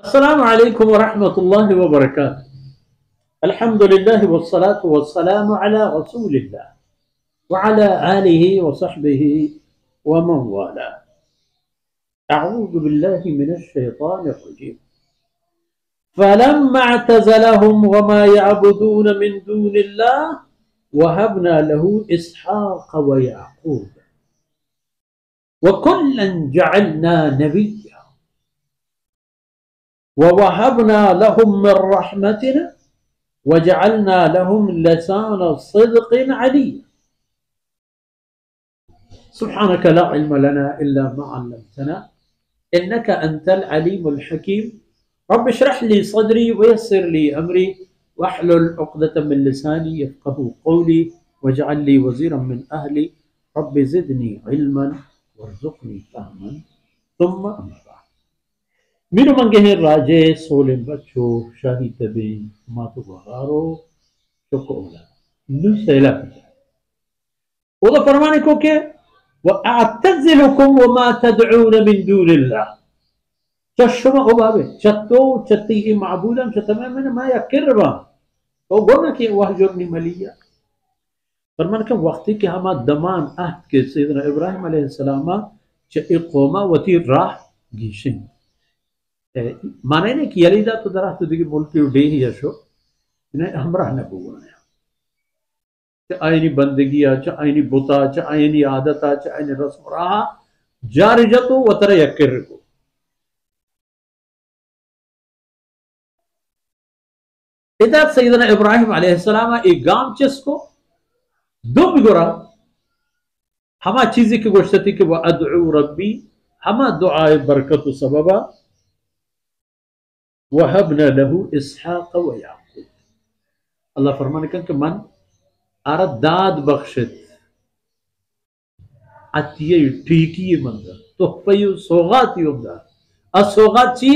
अस्सलामु अलैकुम वरहमतुल्लाहि वबरकातुहू। अल्हम्दुलिल्लाह वस्सलातु वस्सलामु अला रसूलिल्लाह व अला आलिहि व सहबिहि व मन वाला। अऊज़ु बिल्लाहि मिनश शैतानिर रजीम। फलम्मा अअतज़लहुम व मा यअबुदून मिन दूनिल्लाह वहबना लहू इसहाक़ व याक़ूब व कुल्लन जअलना नबिय्या ववहबना लहुम मिन रहमतिना वजअलना लहुम लिसान सिद्क़िन अलिय्या। सुब्हानक ला इल्म लना इल्ला मा अल्लमतना इन्नका अंतल अलीमुल हकीम। रब्बि इश्रह ली सदरी वयस्सिर ली अमरी वहलुल उक़दतम मिन लिसानी यफ़क़हू क़ौली वजअल ली वज़ीरन मिन अहली रब्बि ज़िदनी इल्मन वरज़ुक़नी फ़हमन सुम्मा अम्मा बाद। Minu mangeher raje solen bacho shahi tabe matu baharo chokola nu sela oda farmane ko ke wa a'tazilukum wa ma tad'un min dunillah chashma obabe chatto chatti ma'budan chatama ma yakirba to gona ke wahjurni maliya farmane ke waqti ke hama daman ahd ke sayyidina ibrahim alayhi salam ch iqoma wati rah gishin माने ने कि यलीदा तो दरा तो दिगे मुल्की उडे ही यशो ने हमरा न बुना च आईनी बंदगी च आईनी बुता च आईनी आदत च आईनी रस्म रहा जारिजतो वतर यकिर को इधर सैयदना इब्राहिम अलैहिस्सलाम एक गांव चस्को दो बिगोरा हमा चीज़ी की गोश्तती के वह अदउ रब्बी हमा दुआ बरकत सबबा वहबना लहू इसहाक़ व याक़ूब। अल्लाह फरमाने कि मन आरा दाद बख्शित अतिये ठीकी मंदा तो पयु सौगात युदा असौगात ची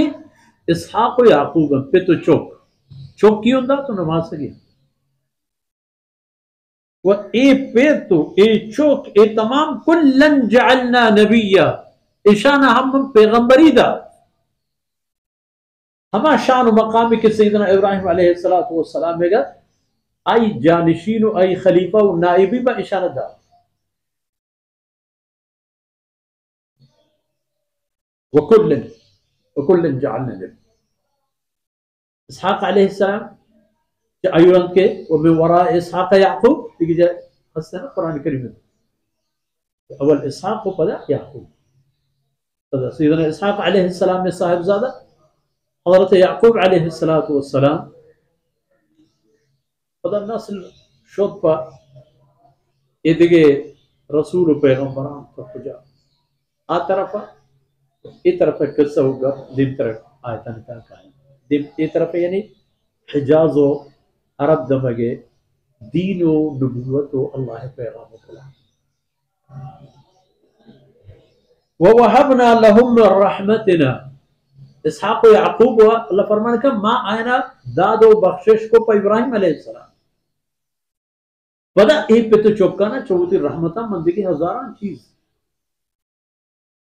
इसहाक़ व याक़ूब पे तो चौक चौक की युदा तो नमाज से गया व ए पे तो ए चौक ए तमाम कुल्लन जअलना नबिय्या इशाना हम पैगंबरी दा हमा शान मकाम के सैयदना इब्राहिम अलैहिस्सलातु वस्सलाम मेगा आई जानिशीन आई खलीफा व नाइबी बा इशारा दा वकुल्लन जअलना नबी इसहाक़ अलैहिस्सलाम अयुरन के व मिन वरा इसहाक़ याक़ूब दिखे जाए हसन कुरान करीम में अवल इसहाक़ व पदा याक़ूब पदा सैयदना इसहाक़ अलैहिस्सलाम में साहिबजादा हज़रत याक़ूब अलैहिस्सलातु वस्सलाम पदा नस्ल शोपा इदिगे रसूल पैगंबरान तो खुजा आ तरफा ए तरफ किस्सा होगा दिन तरफ आयतन का दिन ए तरफ यानी हिजाज व अरब दमगे दीन व नबुव्वत व अल्लाह पैगाम खुला व वहबना लहुम मिन रहमतिना इसहाक़ याक़ूब अल्लाह फरमाने का माँ आयना दादो बख्शिश को पर इब्राहिम अलैहिस्सलाम बदा एक पे तो चौका ना चौथी रहमता मंदी की हजारां चीज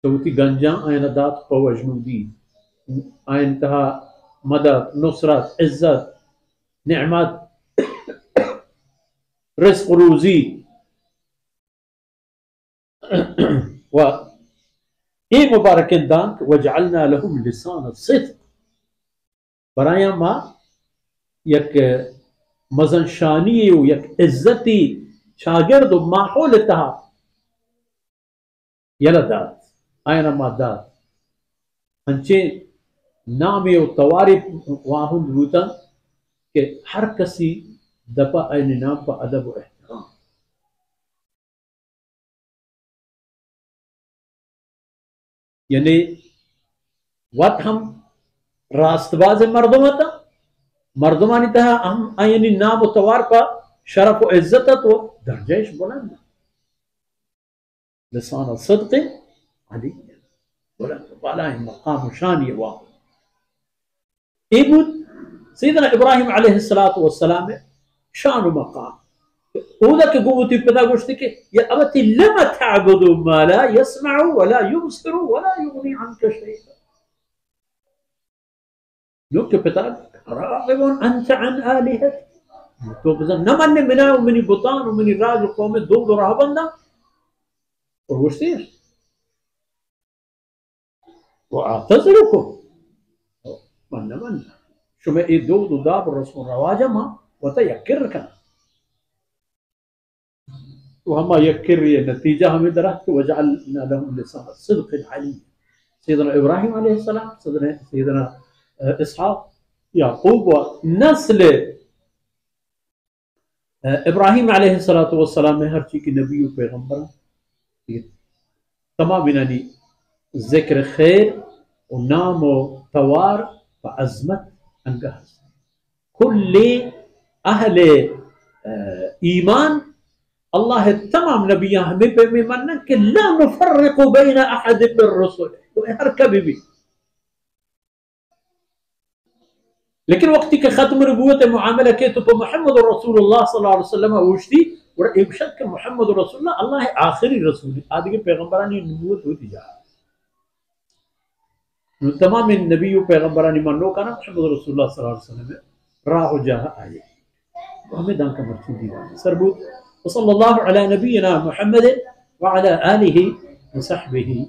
चौथी गंजा आयना दाद पवजनुदी आयन तहा मदद नुसरत इज्जत नेमत रिज़्क़ रूज़ी व ए मुबारक दान वजअलना लहुम लिसान सिद्क़ बराया मा यक मजन शानी यक इज्जती शागिर्द माहौल तहा यलदात आयना मा दात अंचे नाम यो तवारिफ वाहुन बूता के हर कसी दपा आयन नाम पर अदब व एहतराम यानी वत हम रास्तबाज मर्दमता मर्दमानी तहा हम आयनी नाम तवार पर शरफ व इज्जत तो दर्जेश बुलंद लिसान सिद्क़ अली बुलंद वाला मकाम शान ये वाह इबुद सैयदना इब्राहिम अलैहिस्सलातु वस्सलाम शान व मकाम ओदा के गुवती पैदा गोश्त के या अबती लमा तअबुदु मा ला यस्मउ व ला युबसिरु व ला युगनी अन्का शैआ نوك بتاع راغب أنت عن آلهتي تو بزن نمن منا ومن بطان ومن الراج قوم دو رهبنا وروشتير وأعتذركم من شو ما يدو داب الرسول رواجه ما وتيكرك وهم يكر النتيجة هم درهت وجعلنا لهم لسان صدق علي سيدنا إبراهيم عليه السلام سيدنا إسحاق يعقوب ونسل إبراهيم عليه الصلاة والسلام هر شيء نبي وبيغمبر تمام يعني ذكر خير ونام وثوار وعزمة أنجاز كل أهل إيمان الله تمام نبيه بمنك لا نفرق بين أحد من الرسل وهركب بي لكن وقتك ختم نبوة معاملة كيتو محمد رسول الله صلى الله عليه وسلم وشتي وشك محمد رسول الله الله آخر رسول هذه پیغمبرانی نبوت ہوتی جا تمام النبي پیغمبرانی منو كان محمد رسول الله صلى الله عليه وسلم راہ جاه آئے وهمیں دان کا مرچو دیوان سربوت وصلى الله على نبينا محمد وعلى آله وصحبه